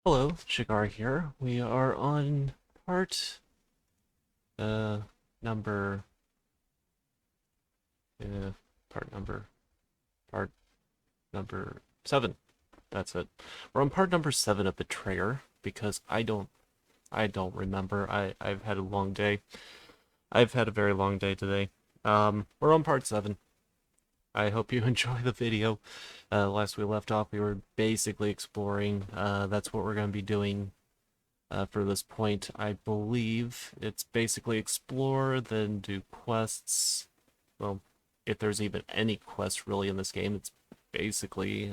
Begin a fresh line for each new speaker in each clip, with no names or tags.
Hello, Shagar here. We are on part uh number uh part number part number 7. That's it. We're on part number 7 of Betrayer because I don't remember. I've had a long day. I've had a very long day today. We're on part 7. I hope you enjoy the video. Last we left off, we were basically exploring. That's what we're going to be doing for this point. I believe it's basically explore, then do quests. Well, if there's even any quests really in this game, it's basically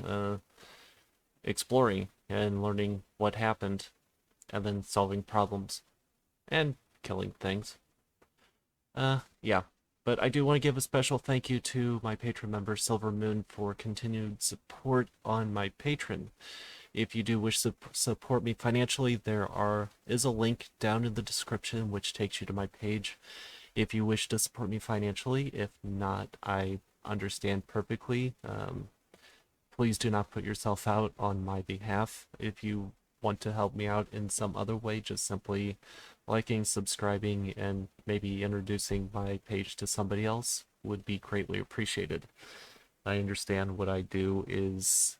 exploring and learning what happened, and then solving problems and killing things. Yeah. But I do want to give a special thank you to my patron member Silver Moon for continued support on my Patreon. If you do wish to support me financially, there is a link down in the description which takes you to my page. If you wish to support me financially, if not, I understand perfectly. Please do not put yourself out on my behalf. If you want to help me out in some other way, just simply liking, subscribing, and maybe introducing my page to somebody else would be greatly appreciated. I understand what I do is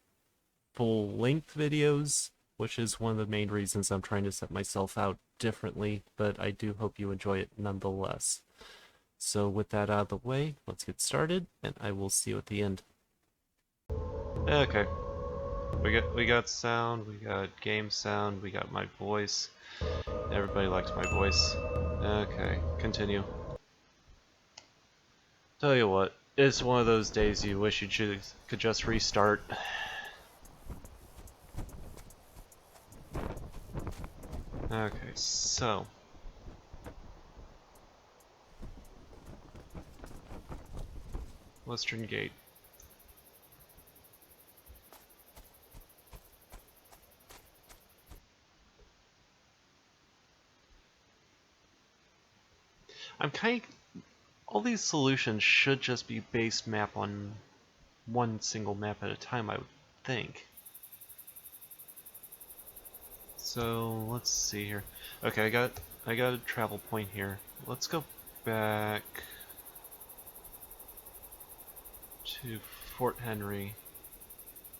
full-length videos, which is one of the main reasons I'm trying to set myself out differently, but I do hope you enjoy it nonetheless. So with that out of the way, let's get started, and I will see you at the end. Okay, we got sound, we got game sound, we got my voice. Everybody likes my voice. Okay, continue. Tell you what, it's one of those days you wish could just restart. Okay, so Western Gate. I'm kind of, all these solutions should just be base map on one single map at a time, I would think. So let's see here. Okay, I got a travel point here. Let's go back to Fort Henry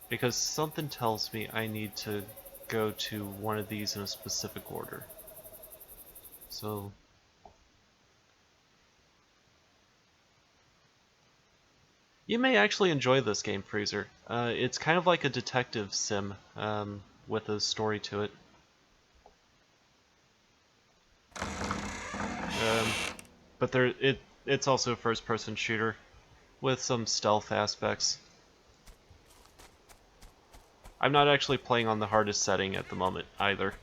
because something tells me I need to go to one of these in a specific order. So you may actually enjoy this game, Freezer. It's kind of like a detective sim with a story to it. Um, but it's also a first-person shooter with some stealth aspects. I'm not actually playing on the hardest setting at the moment either.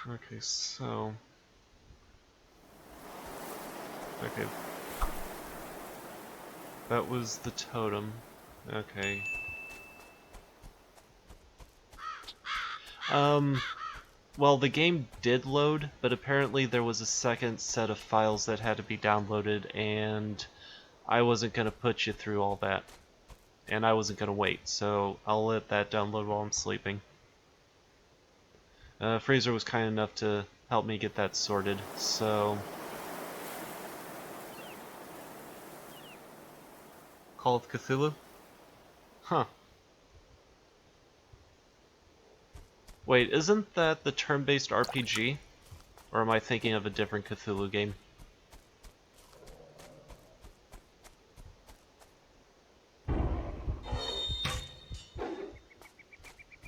Okay, so... Okay. That was the totem. Okay. Well, the game did load, but apparently there was a second set of files that had to be downloaded, and I wasn't going to put you through all that. And I wasn't going to wait, so I'll let that download while I'm sleeping. Fraser was kind enough to help me get that sorted, so... Call of Cthulhu? Huh. Wait, isn't that the turn-based RPG? Or am I thinking of a different Cthulhu game?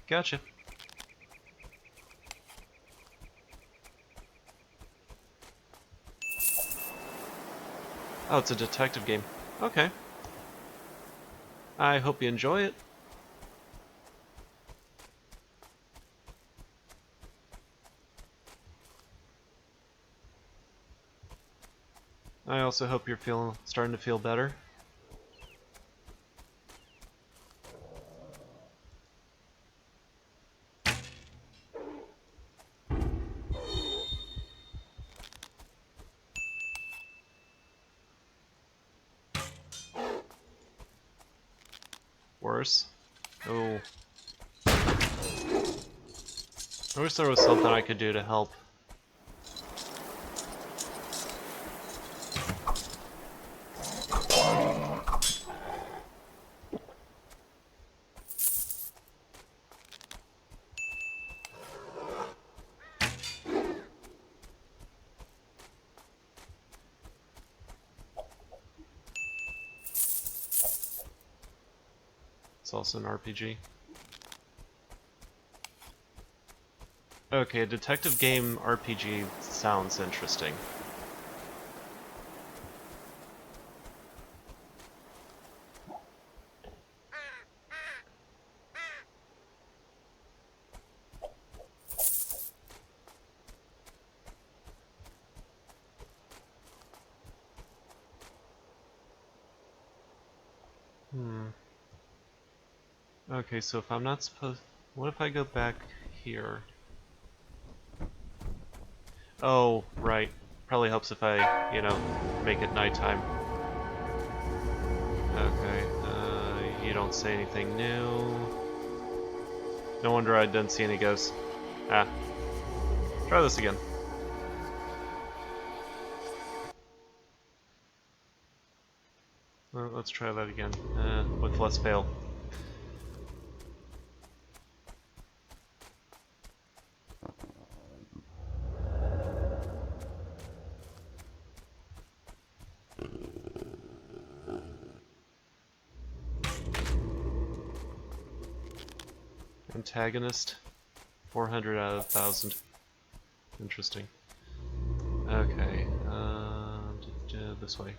Gotcha. Oh, it's a detective game. Okay. I hope you enjoy it. I also hope you're starting to feel better. course. Oh. I wish there was something I could do to help. It's also an RPG. Okay, a detective game RPG sounds interesting. Okay, so if I'm not supposed... What if I go back here? Oh, right. Probably helps if I, you know, make it nighttime. Okay, you don't say anything new. No wonder I didn't see any ghosts. Ah. Try this again. Well, let's try that again, with less fail. Antagonist, 400 out of 1,000. Interesting. Okay, this way.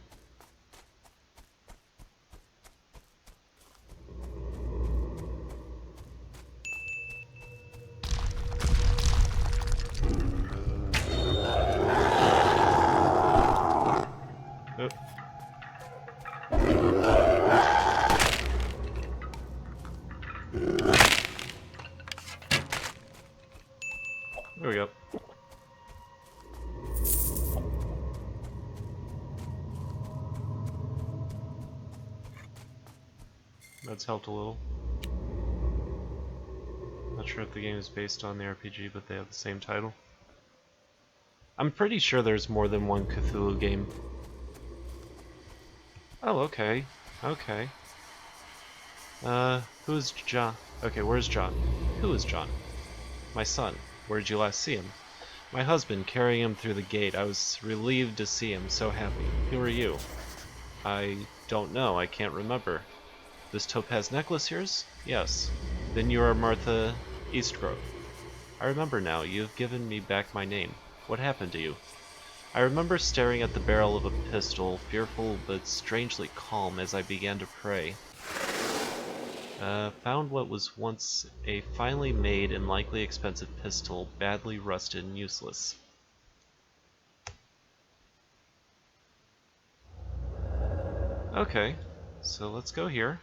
Oh. There we go. That's helped a little. Not sure if the game is based on the RPG, but they have the same title. I'm pretty sure there's more than one Cthulhu game. Oh, okay. Okay. Who's John? Okay, where's John? Who is John? My son. Where did you last see him? My husband, carrying him through the gate. I was relieved to see him, so happy. Who are you? I don't know, I can't remember. This topaz necklace yours? Yes. Then you are Martha Eastgrove. I remember now, you have given me back my name. What happened to you? I remember staring at the barrel of a pistol, fearful but strangely calm as I began to pray. Found what was once a finely made and likely expensive pistol, badly rusted and useless. Okay, so let's go here.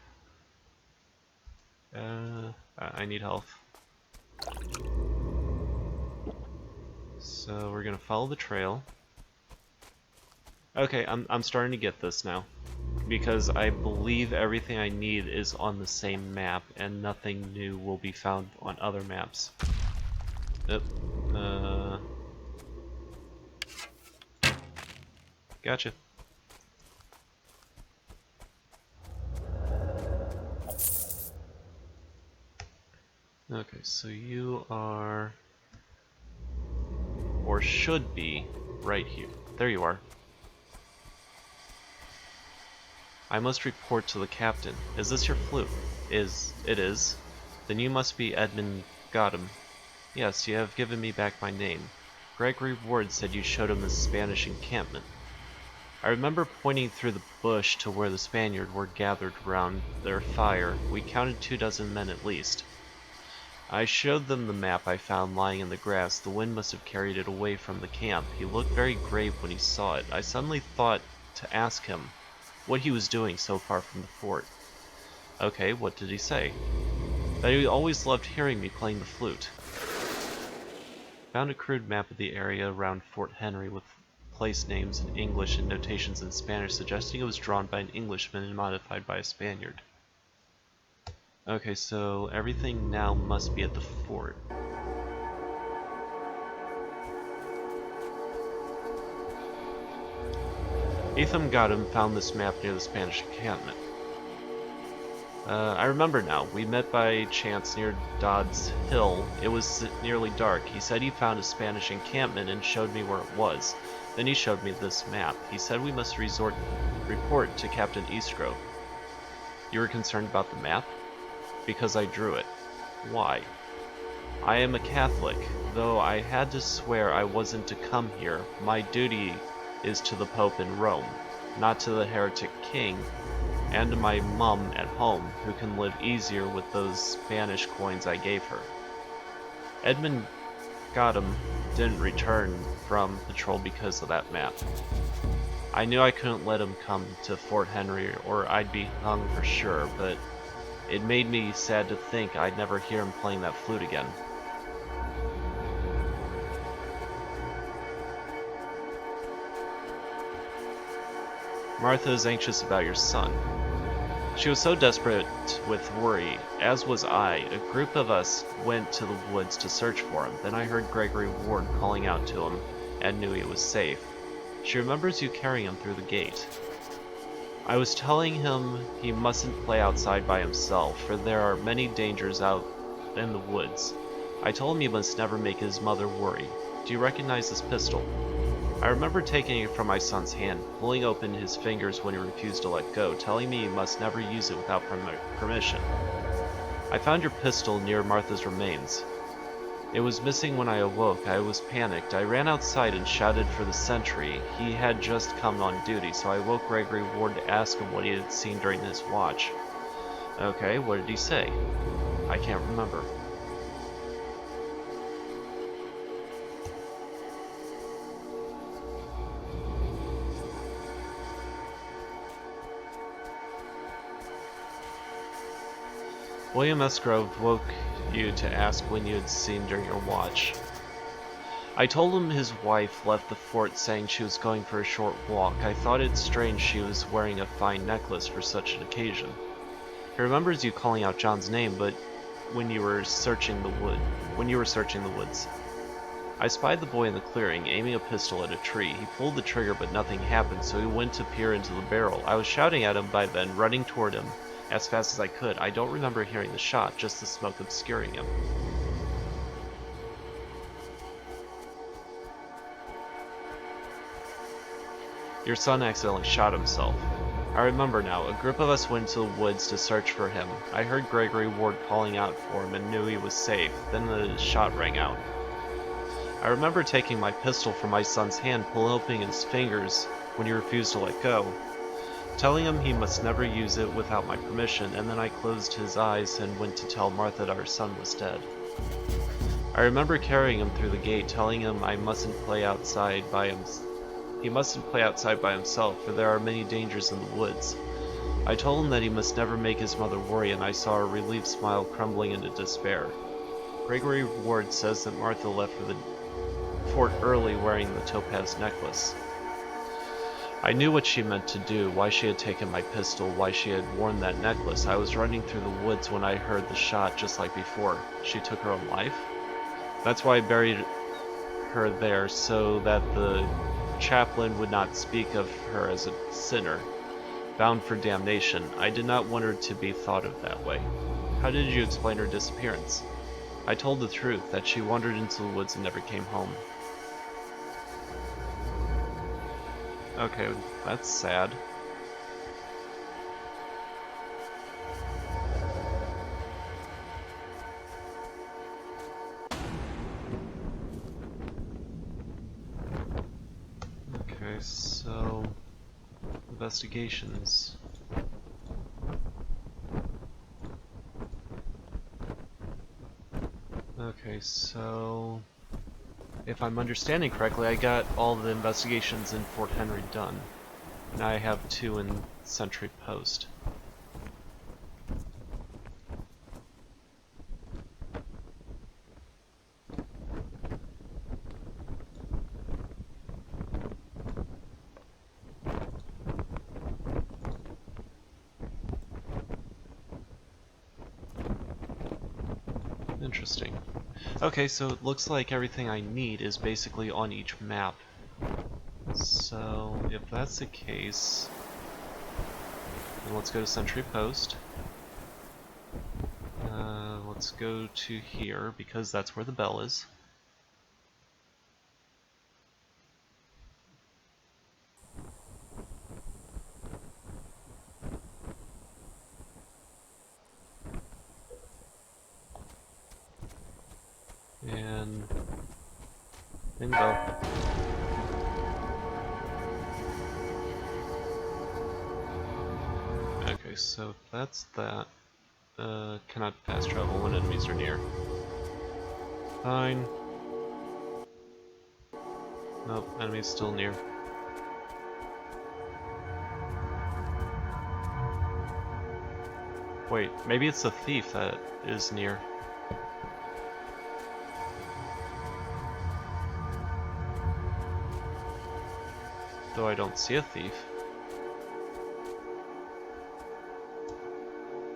I need health. So we're gonna follow the trail. Okay, I'm starting to get this now. Because I believe everything I need is on the same map, and nothing new will be found on other maps. Yep. Gotcha. Okay, so you are... or should be right here. There you are. I must report to the captain. Is this your flute? It is. Then you must be Edmund Gotham. Yes, you have given me back my name. Gregory Ward said you showed him the Spanish encampment. I remember pointing through the bush to where the Spaniards were gathered around their fire. We counted 24 men at least. I showed them the map I found lying in the grass. The wind must have carried it away from the camp. He looked very grave when he saw it. I suddenly thought to ask him what he was doing so far from the fort. Okay, what did he say? That he always loved hearing me playing the flute. Found a crude map of the area around Fort Henry with place names in English and notations in Spanish, suggesting it was drawn by an Englishman and modified by a Spaniard. Okay, so everything now must be at the fort. Ethan Gotham found this map near the Spanish encampment. I remember now. We met by chance near Dodd's Hill. It was nearly dark. He said he found a Spanish encampment and showed me where it was. Then he showed me this map. He said we must report to Captain Eastgrove. You were concerned about the map? Because I drew it. Why? I am a Catholic. Though I had to swear I wasn't to come here, my duty is to the Pope in Rome, not to the heretic king, and to my mum at home, who can live easier with those Spanish coins I gave her. Edmund Gotham didn't return from patrol because of that map. I knew I couldn't let him come to Fort Henry or I'd be hung for sure, but it made me sad to think I'd never hear him playing that flute again. Martha is anxious about your son. She was so desperate with worry, as was I. A group of us went to the woods to search for him. Then I heard Gregory Ward calling out to him and knew he was safe. She remembers you carrying him through the gate. I was telling him he mustn't play outside by himself, for there are many dangers out in the woods. I told him he must never make his mother worry. Do you recognize this pistol? I remember taking it from my son's hand, pulling open his fingers when he refused to let go, telling me he must never use it without permission. I found your pistol near Martha's remains. It was missing when I awoke. I was panicked. I ran outside and shouted for the sentry. He had just come on duty, so I woke Gregory Ward to ask him what he had seen during his watch. Okay, what did he say? I can't remember. William S. Grove woke you to ask when you had seen during your watch. I told him his wife left the fort saying she was going for a short walk. I thought it strange she was wearing a fine necklace for such an occasion. He remembers you calling out John's name, but when you were searching the woods. I spied the boy in the clearing, aiming a pistol at a tree. He pulled the trigger, but nothing happened, so he went to peer into the barrel. I was shouting at him by then, running toward him as fast as I could. I don't remember hearing the shot, just the smoke obscuring him. Your son accidentally shot himself. I remember now. A group of us went to the woods to search for him. I heard Gregory Ward calling out for him and knew he was safe. Then the shot rang out. I remember taking my pistol from my son's hand, pulling open his fingers when he refused to let go, telling him he must never use it without my permission, and then I closed his eyes and went to tell Martha that our son was dead. I remember carrying him through the gate, telling him I mustn't play outside by himself. He mustn't play outside by himself, for there are many dangers in the woods. I told him that he must never make his mother worry, and I saw a relieved smile crumbling into despair. Gregory Ward says that Martha left for the fort early wearing the topaz necklace. I knew what she meant to do, why she had taken my pistol, why she had worn that necklace. I was running through the woods when I heard the shot just like before. She took her own life? That's why I buried her there, so that the chaplain would not speak of her as a sinner, bound for damnation. I did not want her to be thought of that way. How did you explain her disappearance? I told the truth, that she wandered into the woods and never came home. Okay, that's sad. Okay, so investigations. Okay, so if I'm understanding correctly, I got all the investigations in Fort Henry done. Now I have 2 in Sentry Post. Okay, so it looks like everything I need is basically on each map. So, if that's the case, then let's go to Sentry Post. Let's go to here, because that's where the bell is. And bingo. Okay, so that's that. Cannot fast travel when enemies are near. Fine. Nope, enemy's still near. Wait, maybe it's the thief that is near. Though I don't see a thief.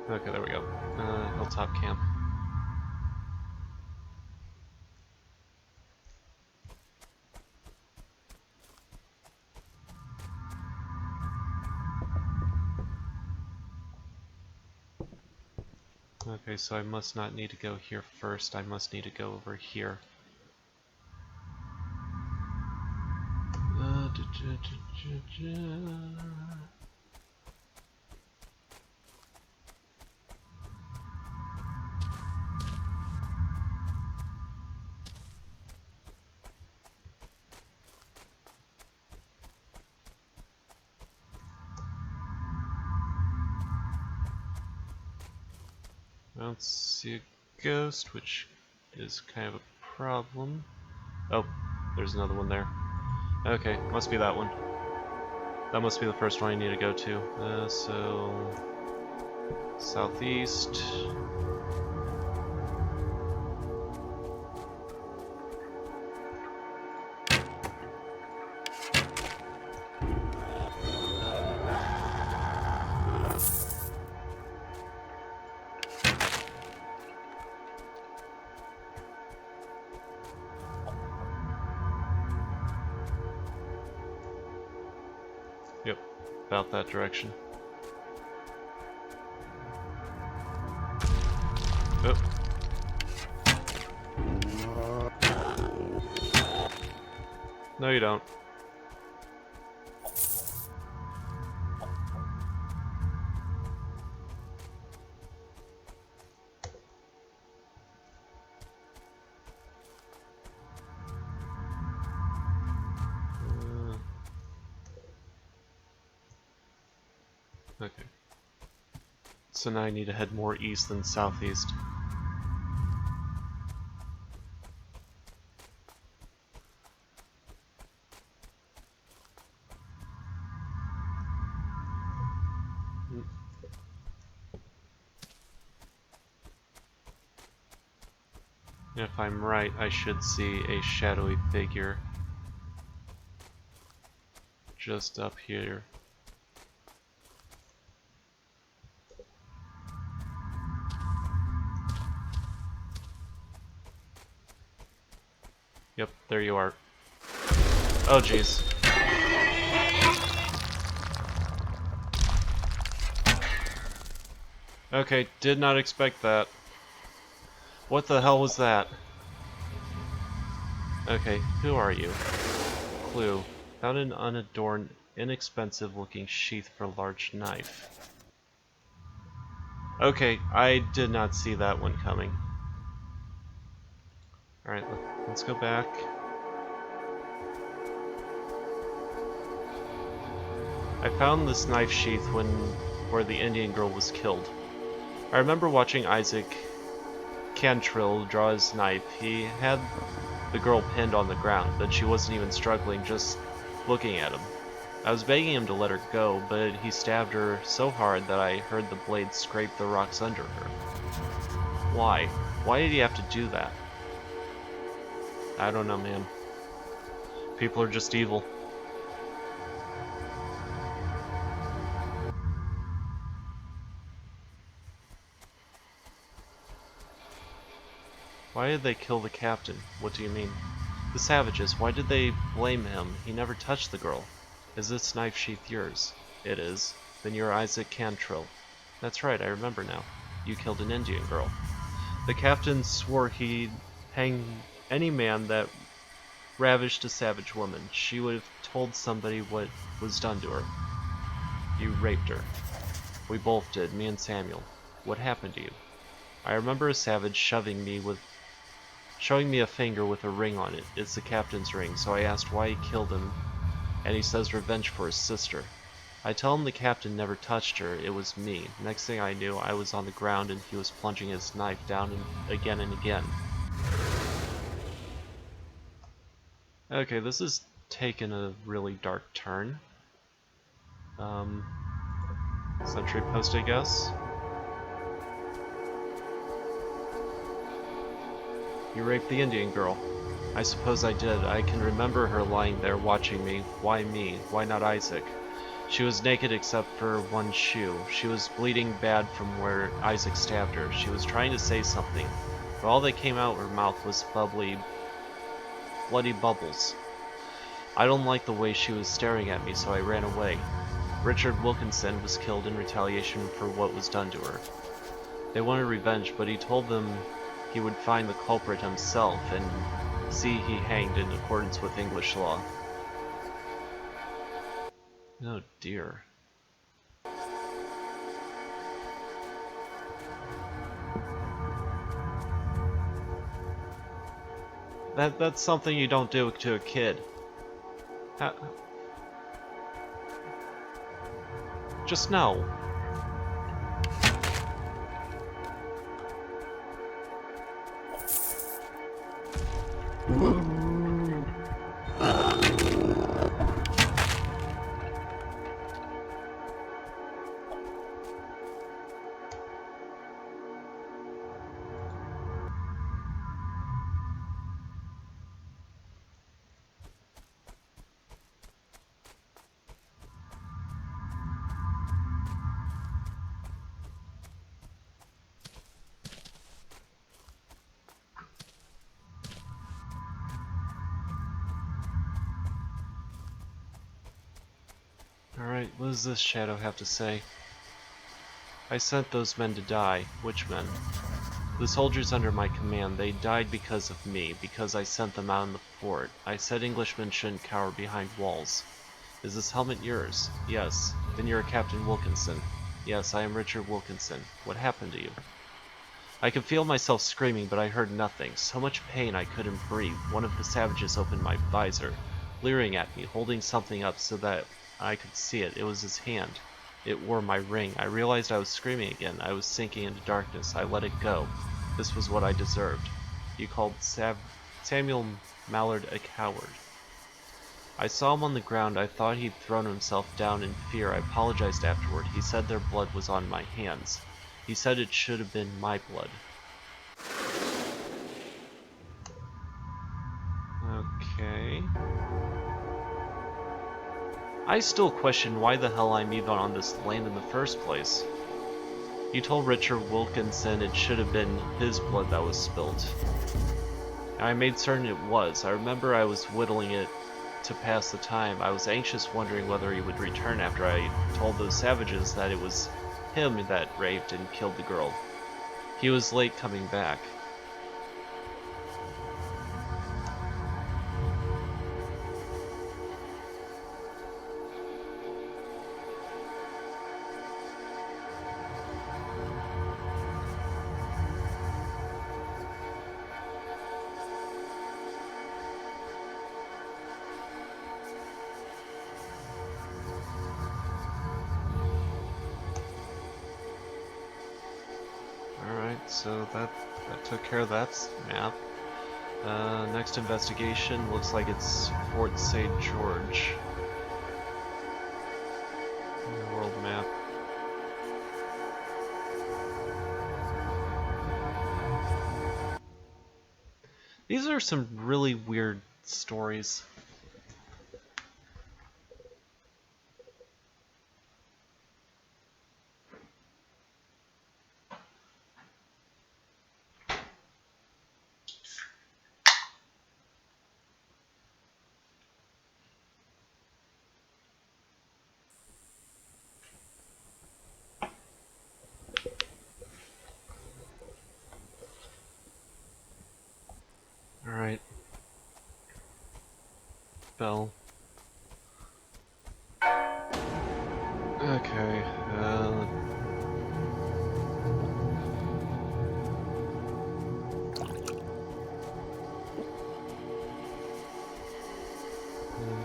Okay, there we go. Hilltop camp. Okay, so I must not need to go here first, I must need to go over here. I don't see a ghost, which is kind of a problem. Oh, there's another one there. Okay, must be that one. That must be the first one I need to go to. So... southeast. Yep, about that direction. Oh. No, you don't. Okay. So now I need to head more east than southeast. If I'm right, I should see a shadowy figure just up here. Yep, there you are. Oh jeez. Okay, did not expect that. What the hell was that? Okay, who are you? Clue. Found an unadorned, inexpensive-looking sheath for a large knife. Okay, I did not see that one coming. Alright, let's go back. I found this knife sheath where the Indian girl was killed. I remember watching Isaac Cantrill draw his knife. He had the girl pinned on the ground, but she wasn't even struggling, just looking at him. I was begging him to let her go, but he stabbed her so hard that I heard the blade scrape the rocks under her. Why? Why did he have to do that? I don't know, man. People are just evil. Why Why did they kill the captain? What do you mean? The savages, why did they blame him? He never touched the girl. Is this knife sheath yours? It is. Then you're Isaac Cantrill. That's right, I remember now. You killed an Indian girl. The captain swore he'd hang any man that ravished a savage woman. She would have told somebody what was done to her. You raped her. We both did, me and Samuel. What happened to you? I remember a savage showing me a finger with a ring on it. It's the captain's ring, so I asked why he killed him, and he says revenge for his sister. I tell him the captain never touched her, it was me. Next thing I knew, I was on the ground and he was plunging his knife down again and again. Okay, this is taken a really dark turn. Sentry post, I guess. You raped the Indian girl. I suppose I did. I can remember her lying there watching me. Why me? Why not Isaac? She was naked except for one shoe. She was bleeding bad from where Isaac stabbed her. She was trying to say something, but all that came out of her mouth was bubbly, bloody bubbles. I don't like the way she was staring at me, so I ran away. Richard Wilkinson was killed in retaliation for what was done to her. They wanted revenge, but he told them he would find the culprit himself and see he hanged in accordance with English law. Oh dear. That's something you don't do to a kid. How, just no. Alright, what does this shadow have to say? I sent those men to die. Which men? The soldiers under my command. They died because of me, because I sent them out in the fort. I said Englishmen shouldn't cower behind walls. Is this helmet yours? Yes. Then you're Captain Wilkinson. Yes, I am Richard Wilkinson. What happened to you? I could feel myself screaming, but I heard nothing. So much pain I couldn't breathe. One of the savages opened my visor, leering at me, holding something up so that I could see it. It was his hand. It wore my ring. I realized I was screaming again. I was sinking into darkness. I let it go. This was what I deserved. You called Samuel Mallard a coward. I saw him on the ground. I thought he'd thrown himself down in fear. I apologized afterward. He said their blood was on my hands. He said it should have been my blood. Okay. I still question why the hell I'm even on this land in the first place. You told Richard Wilkinson it should have been his blood that was spilt. I made certain it was. I remember I was whittling it to pass the time. I was anxious, wondering whether he would return after I told those savages that it was him that raped and killed the girl. He was late coming back. Alright, so that took care of that map. Next investigation looks like it's Fort St. George. World map. These are some really weird stories. bell. Okay,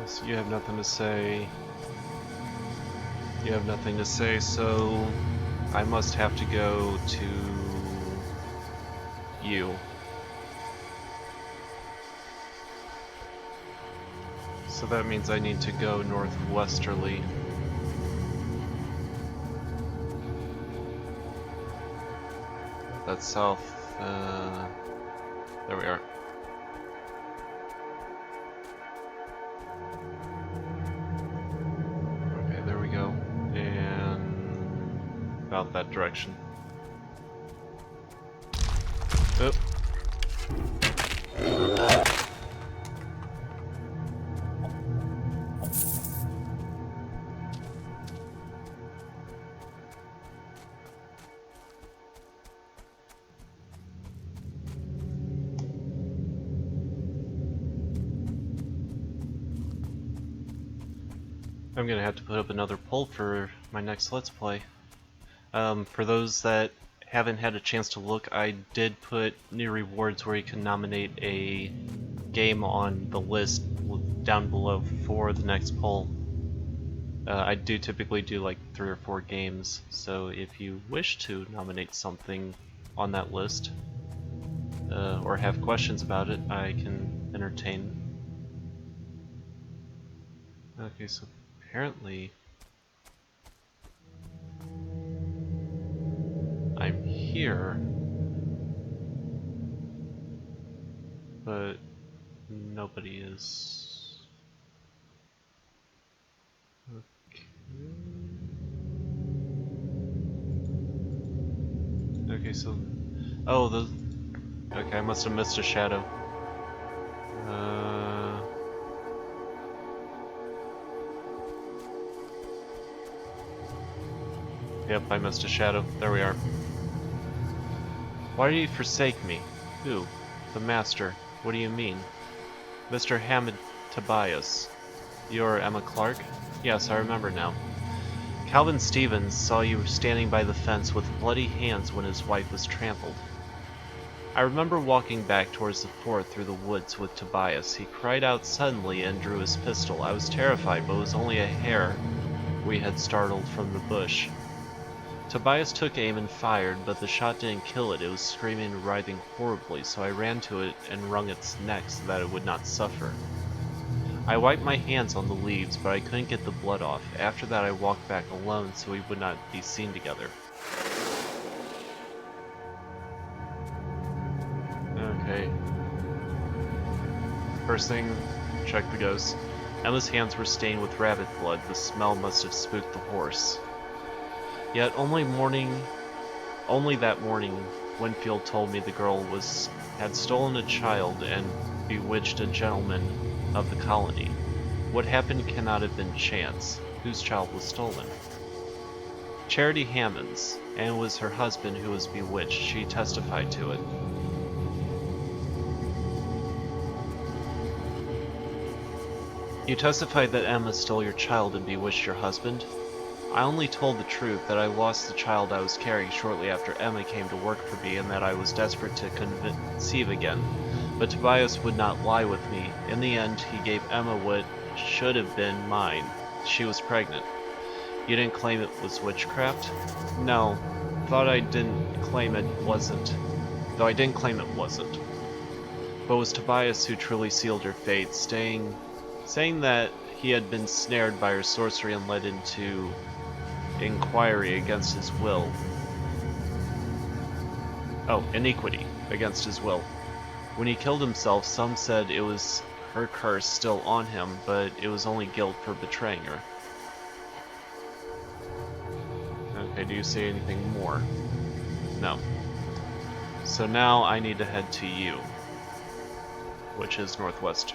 so you have nothing to say. You have nothing to say, so I must have to go to you. So that means I need to go northwesterly. That's south, there we are. Okay, there we go. And about that direction. Oop. I'm gonna have to put up another poll for my next Let's Play. For those that haven't had a chance to look, I did put new rewards where you can nominate a game on the list down below for the next poll. I do typically do like 3 or 4 games, so if you wish to nominate something on that list, or have questions about it, I can entertain. Okay, so apparently I'm here, but nobody is. Okay. Okay, so oh, the okay, I must have missed a shadow. Yep, I missed a shadow. There we are. Why do you forsake me? Who? The Master. What do you mean? Mr. Hamid Tobias. You're Emma Clark? Yes, I remember now. Calvin Stevens saw you standing by the fence with bloody hands when his wife was trampled. I remember walking back towards the fort through the woods with Tobias. He cried out suddenly and drew his pistol. I was terrified, but it was only a hare we had startled from the bush. Tobias took aim and fired, but the shot didn't kill it. It was screaming and writhing horribly, so I ran to it and wrung its neck so that it would not suffer. I wiped my hands on the leaves, but I couldn't get the blood off. After that I walked back alone so we would not be seen together. Okay. First thing, check the ghost. Emma's hands were stained with rabbit blood. The smell must have spooked the horse. Yet only that morning, Winfield told me the girl had stolen a child and bewitched a gentleman of the colony. What happened cannot have been chance. Whose child was stolen? Charity Hammond's, and it was her husband who was bewitched. She testified to it. You testified that Emma stole your child and bewitched your husband? I only told the truth, that I lost the child I was carrying shortly after Emma came to work for me and that I was desperate to conceive again. But Tobias would not lie with me. In the end, he gave Emma what should have been mine. She was pregnant. You didn't claim it was witchcraft? No. Though I didn't claim it wasn't. But it was Tobias who truly sealed her fate, saying that he had been snared by her sorcery and led into inquiry against his will. Oh, iniquity against his will. When he killed himself, some said it was her curse still on him, but it was only guilt for betraying her. Okay, do you say anything more? No. So now I need to head to you, which is northwest.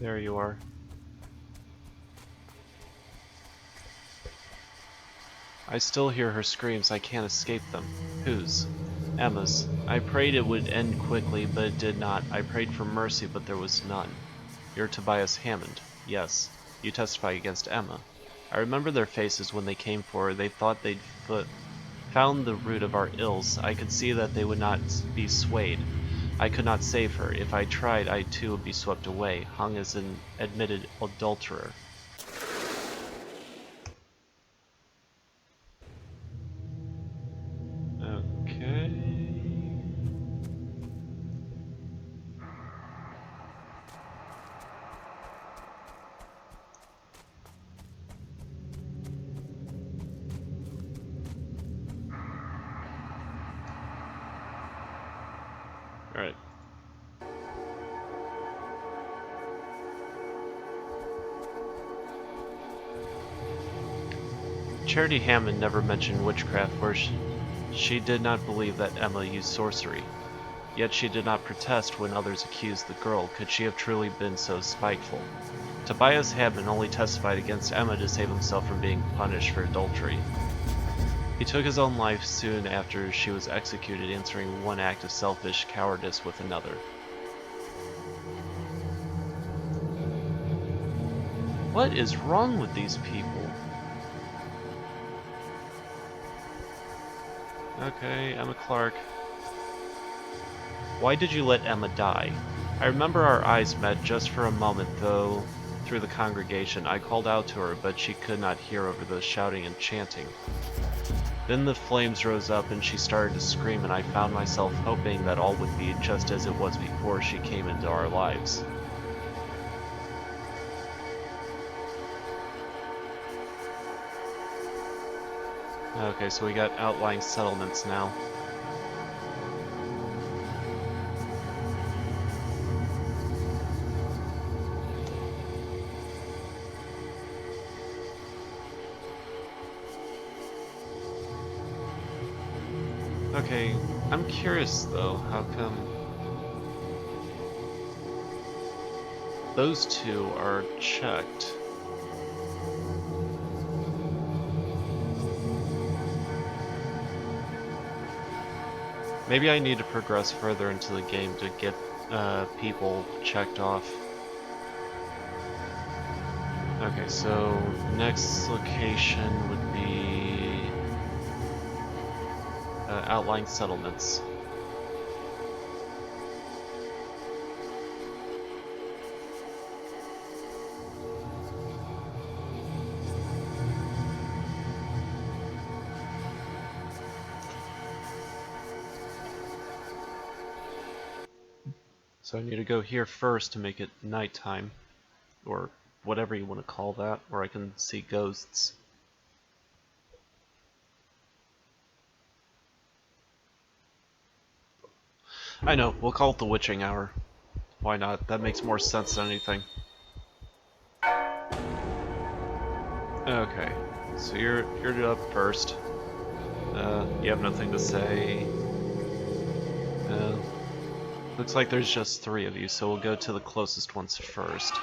There you are. I still hear her screams. I can't escape them. Whose? Emma's. I prayed it would end quickly, but it did not. I prayed for mercy, but there was none. You're Tobias Hammond. Yes. You testify against Emma. I remember their faces when they came for her. They thought they'd found the root of our ills. I could see that they would not be swayed. I could not save her. If I tried, I too would be swept away, hung as an admitted adulterer. Okay. Alright. Charity Hammond never mentioned witchcraft, for she did not believe that Emma used sorcery. Yet she did not protest when others accused the girl. Could she have truly been so spiteful? Tobias Hammond only testified against Emma to save himself from being punished for adultery. He took his own life soon after she was executed, answering one act of selfish cowardice with another. What is wrong with these people? Okay, Emma Clark. Why did you let Emma die? I remember our eyes met just for a moment, though through the congregation. I called out to her, but she could not hear over the shouting and chanting. Then the flames rose up and she started to scream, and I found myself hoping that all would be just as it was before she came into our lives. Okay, so we got outlying settlements now. Okay, I'm curious though, how come those two are checked? Maybe I need to progress further into the game to get people checked off. Okay, so next location would be outlying settlements. So I need to go here first to make it nighttime, or whatever you want to call that, where I can see ghosts. I know, we'll call it the witching hour. Why not? That makes more sense than anything. Okay, so you're up first. You have nothing to say. Uh, Looks like there's just 3 of you, so we'll go to the closest ones first.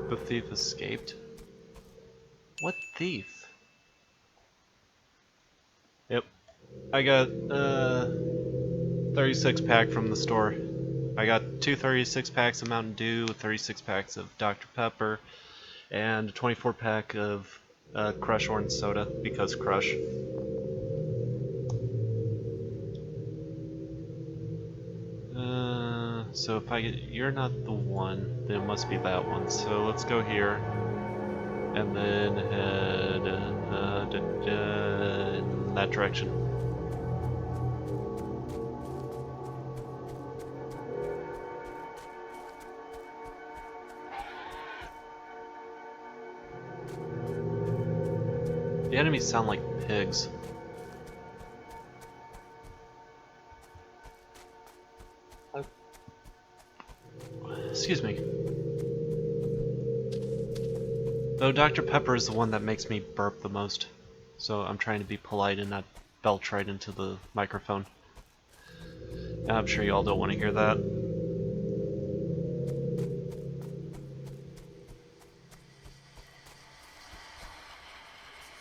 The thief escaped? What thief? Yep. I got 36 pack from the store. I got 2 36 packs of Mountain Dew, 36 packs of Dr. Pepper, and a 24 pack of Crush Orange Soda, because Crush. So if I get, you're not the one, then it must be that one. So let's go here, and then head in that direction. The enemies sound like pigs. Excuse me. Though Dr. Pepper is the one that makes me burp the most, so I'm trying to be polite and not belch right into the microphone. I'm sure you all don't want to hear that.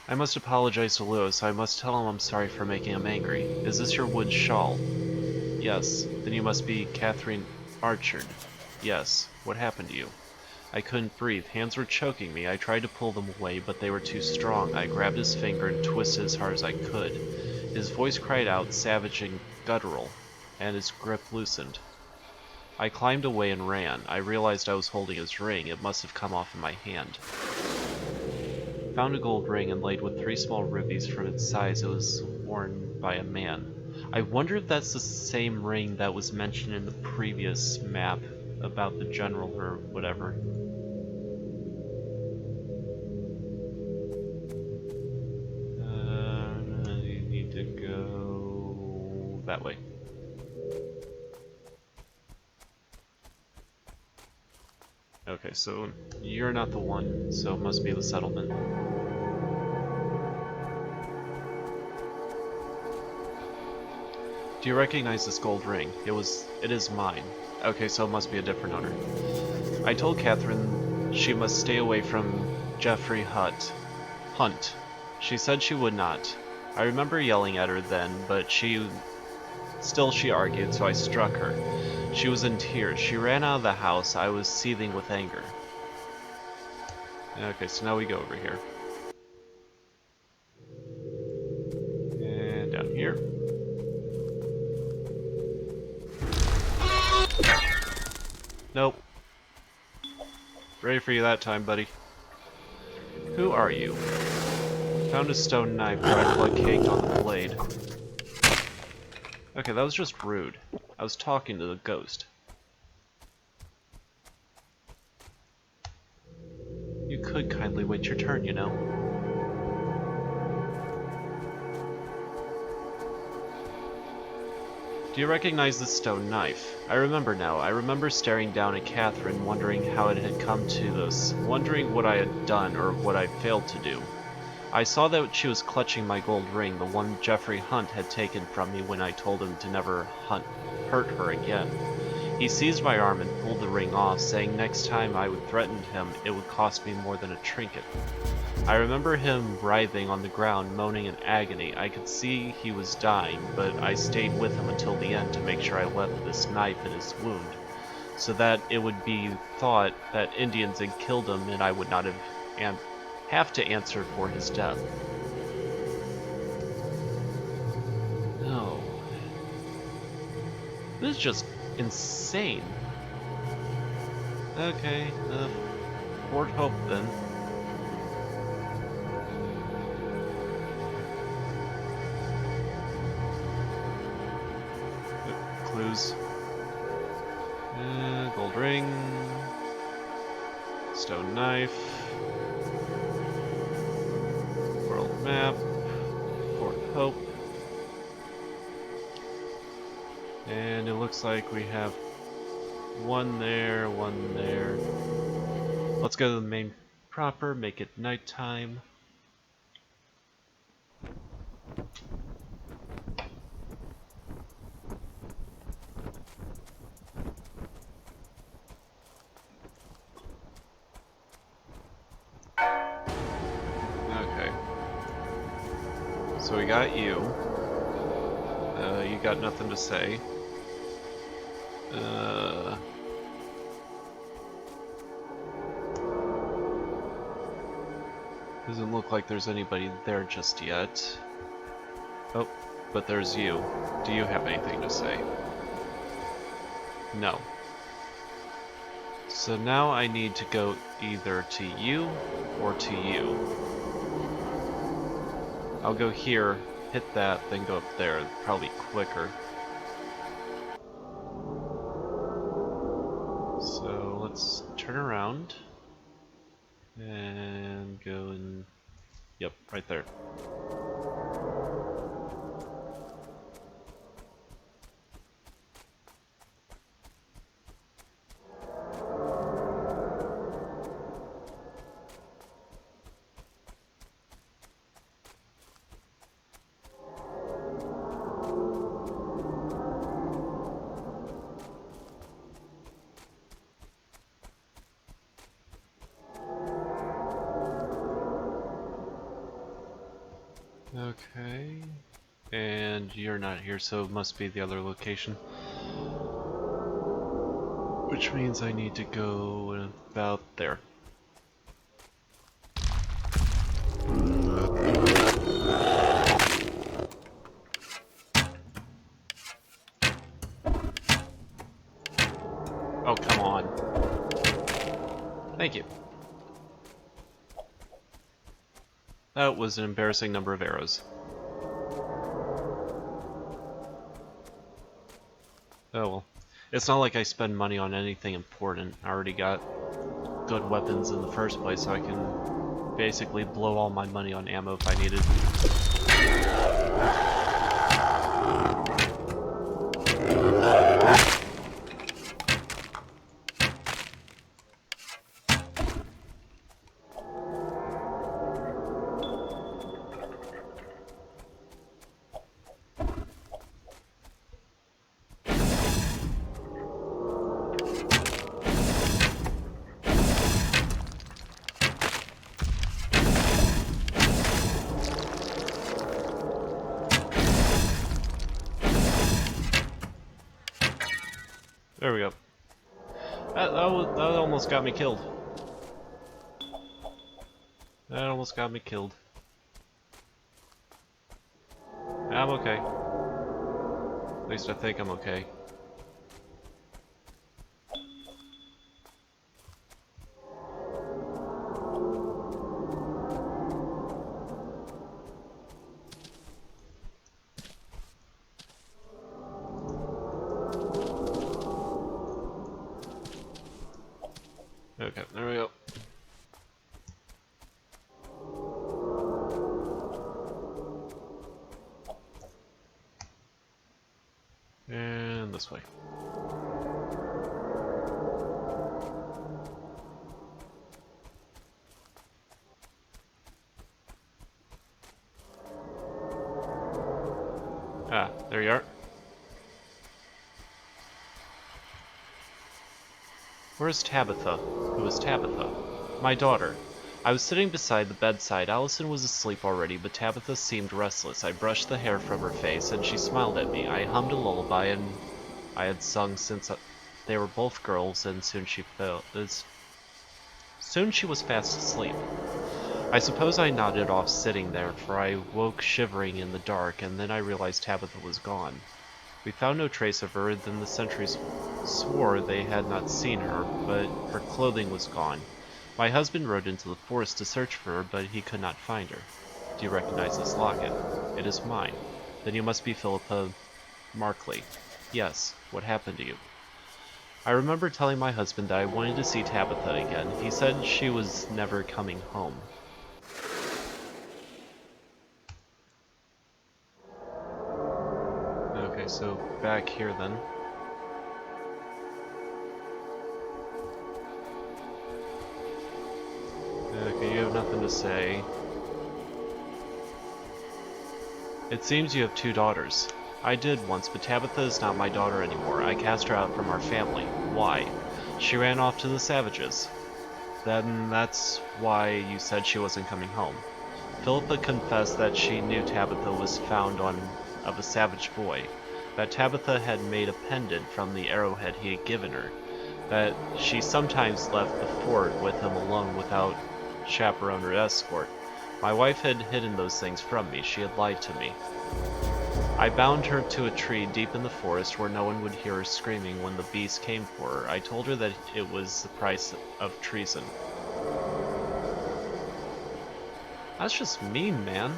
I must apologize to Lewis. I must tell him I'm sorry for making him angry. Is this your wood shawl? Yes. Then you must be Catherine Archard. Yes. What happened to you? I couldn't breathe. Hands were choking me. I tried to pull them away, but they were too strong. I grabbed his finger and twisted as hard as I could. His voice cried out, savage and guttural, and his grip loosened. I climbed away and ran. I realized I was holding his ring. It must have come off in my hand. Found a gold ring inlaid with 3 small rubies from its size. It was worn by a man. I wonder if that's the same ring that was mentioned in the previous map about the general or whatever. You need to go that way. Okay, so you're not the one, so it must be the settlement. Do you recognize this gold ring? It is mine. Okay, so it must be a different owner. I told Catherine she must stay away from Jeffrey Hunt. She said she would not. I remember yelling at her then, but she argued, so I struck her. She was in tears. She ran out of the house. I was seething with anger. Okay, so now we go over here. And down here. Nope. Ready for you that time, buddy. Who are you? Found a stone knife, dried blood caked on the blade. Okay, that was just rude. I was talking to the ghost. You could kindly wait your turn, you know. Do you recognize the stone knife? I remember now. I remember staring down at Catherine, wondering how it had come to this, wondering what I had done or what I failed to do. I saw that she was clutching my gold ring, the one Jeffrey Hunt had taken from me when I told him to never hurt her again. He seized my arm and pulled the ring off, saying next time I would threaten him, it would cost me more than a trinket. I remember him writhing on the ground, moaning in agony. I could see he was dying, but I stayed with him until the end to make sure I left this knife in his wound, so that it would be thought that Indians had killed him and I would not have to answer for his death. No. This is just insane. Okay, Fort Hope then. Clues. Gold ring. Stone knife. World map. Fort Hope. And it looks like we have one there, one there. Let's go to the main proper, make it nighttime. Okay. So we got you. You got nothing to say. Doesn't look like there's anybody there just yet. Oh, but there's you. Do you have anything to say? No. So now I need to go either to you or to you. I'll go here, hit that, then go up there. Probably quicker. So let's turn around and go and... Yep, right there. Okay. And you're not here, so it must be the other location. Which means I need to go about there. Oh, come on. Thank you. That was an embarrassing number of arrows. Oh well. It's not like I spend money on anything important. I already got good weapons in the first place, so I can basically blow all my money on ammo if I needed. There we go. That almost got me killed. That almost got me killed. I'm okay. At least I think I'm okay. Okay, there we go. And this way. Ah, there you are. Where's Tabitha? Who is Tabitha? My daughter. I was sitting beside the bedside. Allison was asleep already, but Tabitha seemed restless. I brushed the hair from her face, and she smiled at me. I hummed a lullaby, and I had sung since they were both girls, and soon she was fast asleep. I suppose I nodded off sitting there, for I woke shivering in the dark, and then I realized Tabitha was gone. We found no trace of her, then the sentries swore they had not seen her, but her clothing was gone. My husband rode into the forest to search for her, but he could not find her. Do you recognize this locket? It is mine. Then you must be Philippa Markley. Yes. What happened to you? I remember telling my husband that I wanted to see Tabitha again. He said she was never coming home. Okay, so back here then. Okay, you have nothing to say. It seems you have two daughters. I did once, but Tabitha is not my daughter anymore. I cast her out from our family. Why? She ran off to the savages. Then that's why you said she wasn't coming home. Philippa confessed that she knew Tabitha was found of a savage boy, that Tabitha had made a pendant from the arrowhead he had given her, that she sometimes left the fort with him alone without chaperone or escort. My wife had hidden those things from me. She had lied to me. I bound her to a tree deep in the forest where no one would hear her screaming when the beast came for her. I told her that it was the price of treason. That's just mean, man.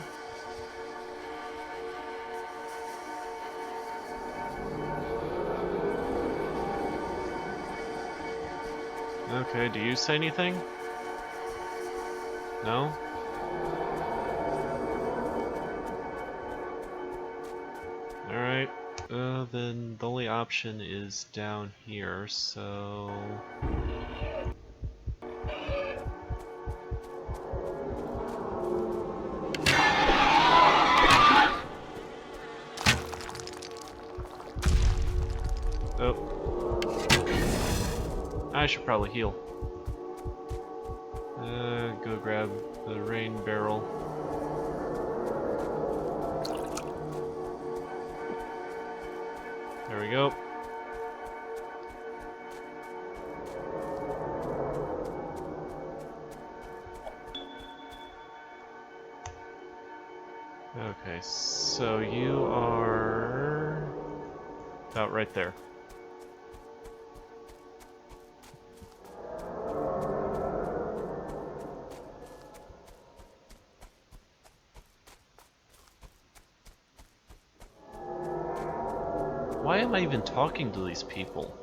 Okay, do you say anything? No? Alright, then the only option is down here, so... Oh. I should probably heal. Go grab the rain barrel. we go. Okay, so you are about right there. Why am I even talking to these people?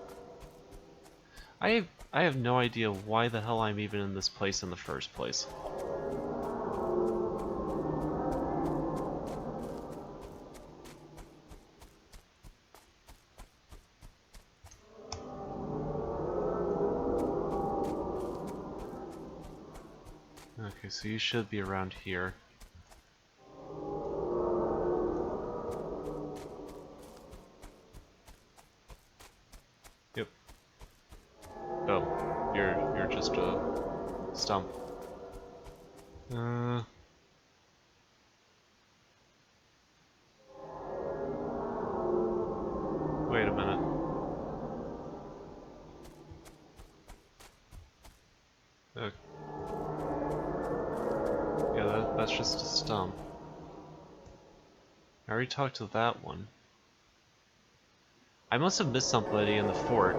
I have no idea why the hell I'm even in this place in the first place. Okay, so you should be around here. Yep. Oh, you're just a stump. Wait a minute. Yeah, that's just a stump. I already talked to that one. I must have missed somebody in the fort.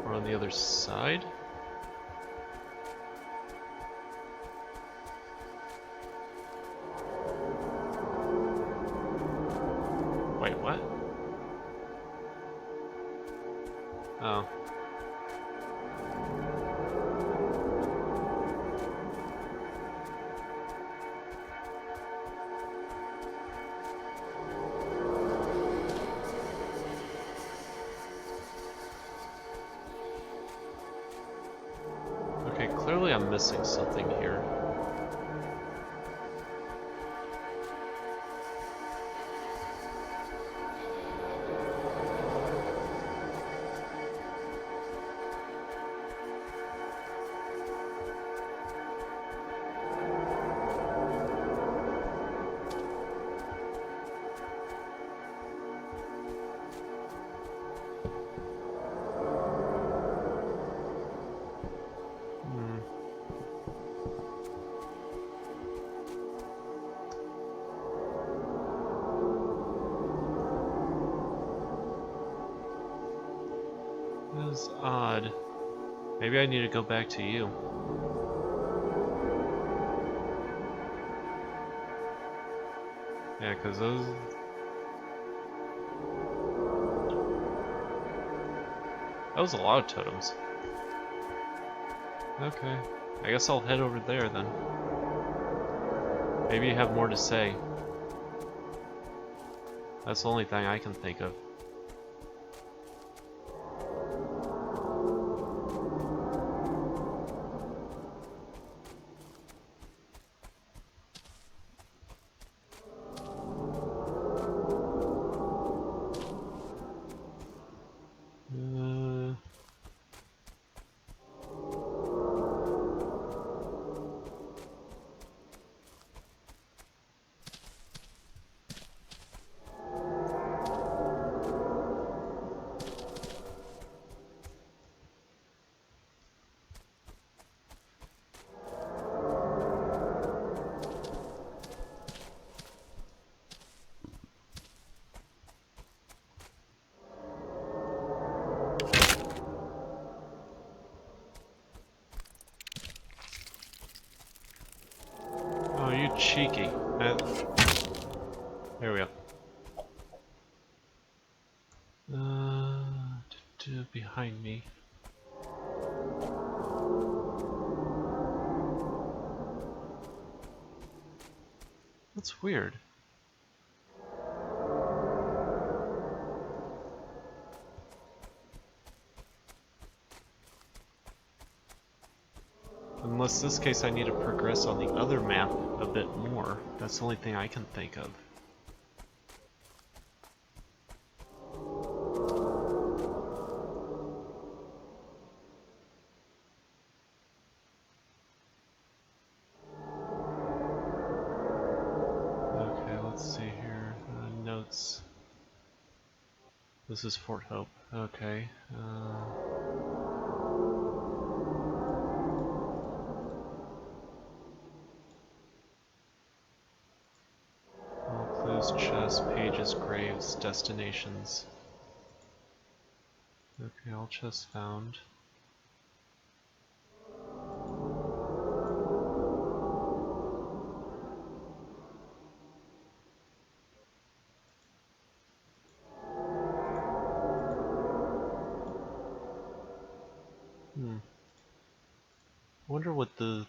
Or on the other side? Wait, what? Oh. Okay, clearly I'm missing something here. That is odd. Maybe I need to go back to you. Yeah, because those... That was a lot of totems. Okay. I guess I'll head over there then. Maybe you have more to say. That's the only thing I can think of. Oh, you cheeky. There we go. Behind me. That's weird. Unless this case I need to progress on the other map a bit more. That's the only thing I can think of. notes. This is Fort Hope. Okay. All clues, chests, pages, graves, destinations. Okay, all chests found. I wonder what the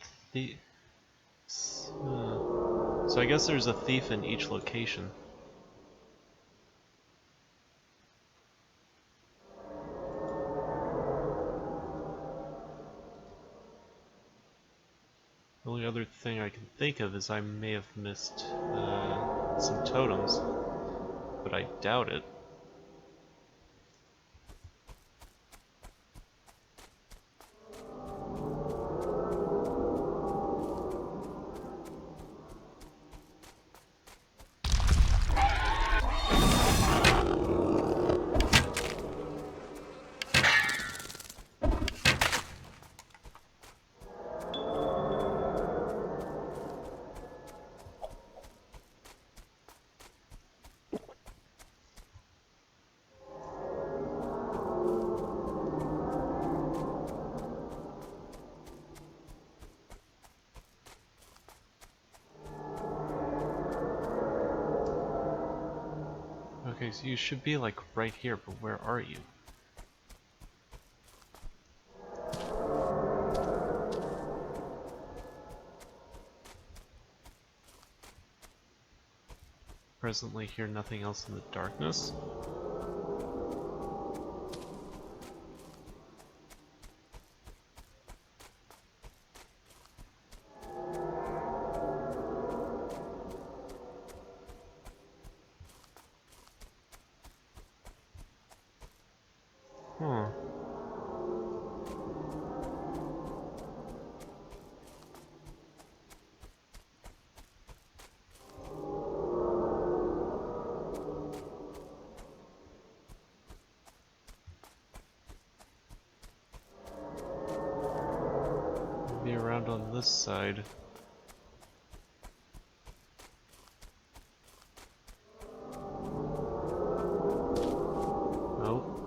so I guess there's a thief in each location. The only other thing I can think of is I may have missed some totems, but I doubt it. Okay, so you should be like right here, but where are you? Presently hear nothing else in the darkness. Huh. Maybe around on this side. Nope.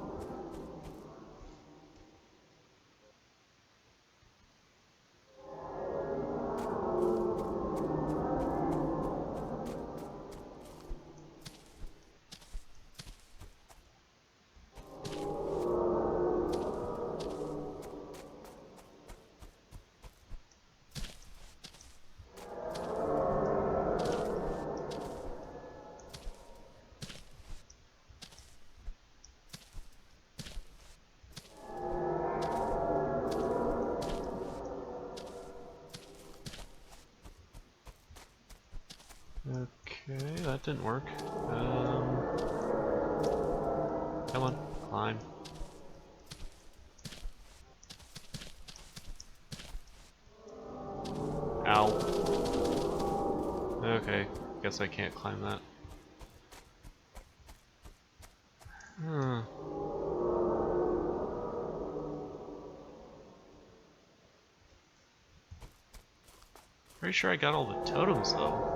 Okay, that didn't work. Come on, climb. Ow. Okay, guess I can't climb that. Pretty sure I got all the totems though.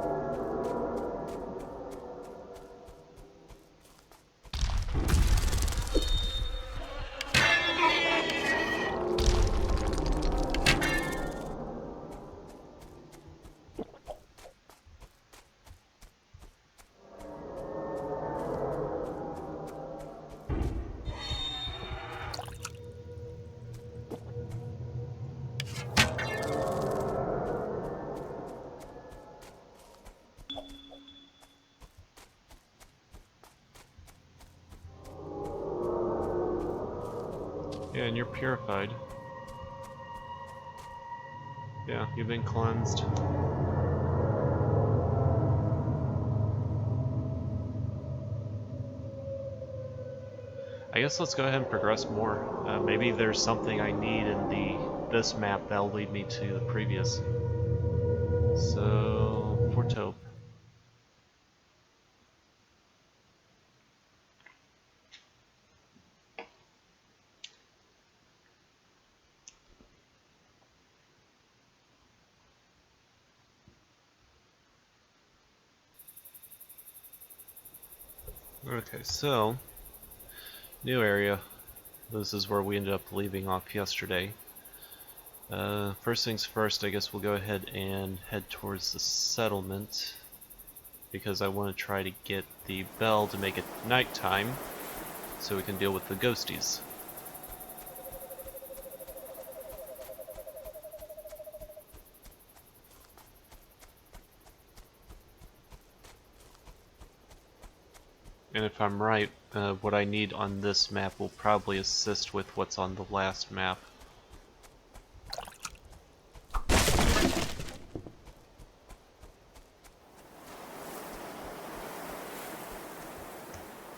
Yeah, and you're purified. Yeah, you've been cleansed. I guess let's go ahead and progress more. Maybe there's something I need in this map that'll lead me to the previous. So, Fort Hope. Okay, so new area. This is where we ended up leaving off yesterday. First things first, I guess we'll go ahead and head towards the settlement because I want to try to get the bell to make it nighttime so we can deal with the ghosties. And if I'm right, what I need on this map will probably assist with what's on the last map.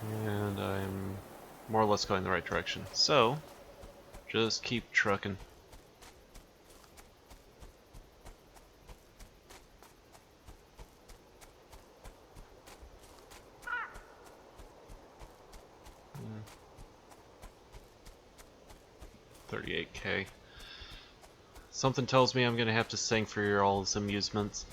And I'm more or less going the right direction. So, just keep trucking. Hmm. 38K. Something tells me I'm gonna have to sing for your all's amusements.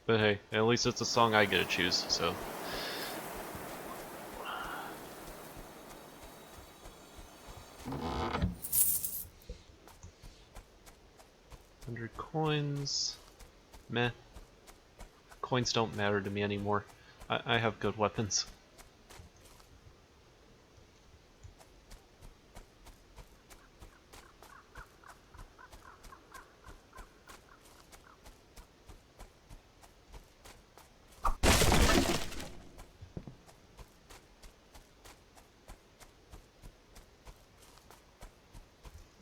But hey, at least it's a song I get to choose, so. $100 coins. Meh. Coins don't matter to me anymore. I have good weapons.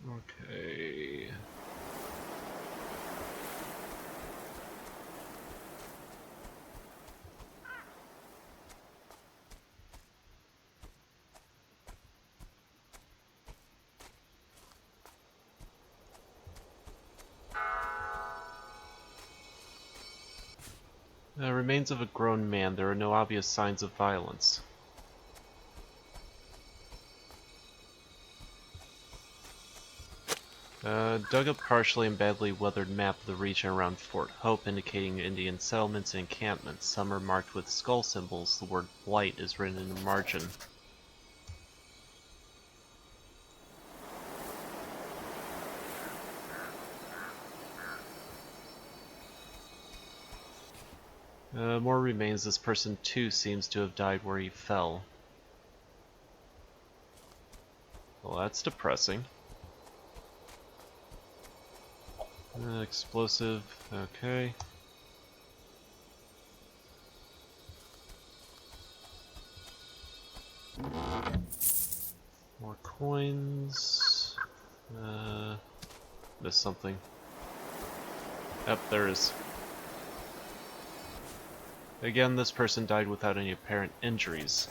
Okay. Remains of a grown man. There are no obvious signs of violence. Dug up partially and badly weathered map of the region around Fort Hope, indicating Indian settlements and encampments. Some are marked with skull symbols. The word blight is written in the margin. More remains. This person too seems to have died where he fell. Well, that's depressing. Explosive, okay. More coins. Missed something. Yep, there is. Again, this person died without any apparent injuries.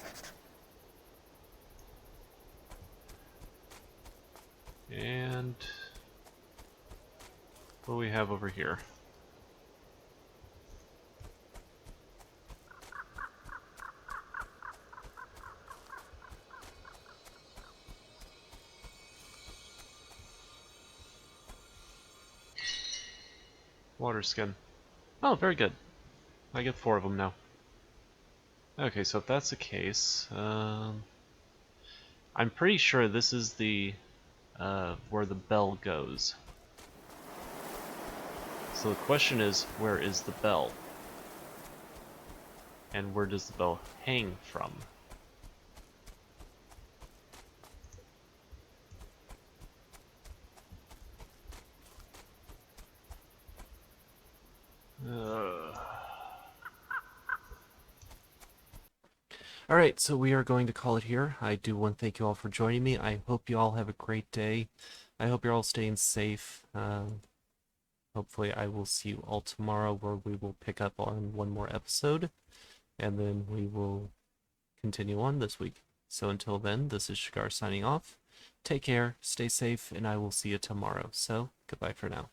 And what do we have over here? Water skin. Oh, very good. I get 4 of them now. Okay, so if that's the case, I'm pretty sure this is the where the bell goes. So the question is, where is the bell? And where does the bell hang from? Alright, so we are going to call it here. I do want to thank you all for joining me. I hope you all have a great day. I hope you're all staying safe. Hopefully I will see you all tomorrow where we will pick up on one more episode. And then we will continue on this week. So until then, this is Shagar signing off. Take care, stay safe, and I will see you tomorrow. So, goodbye for now.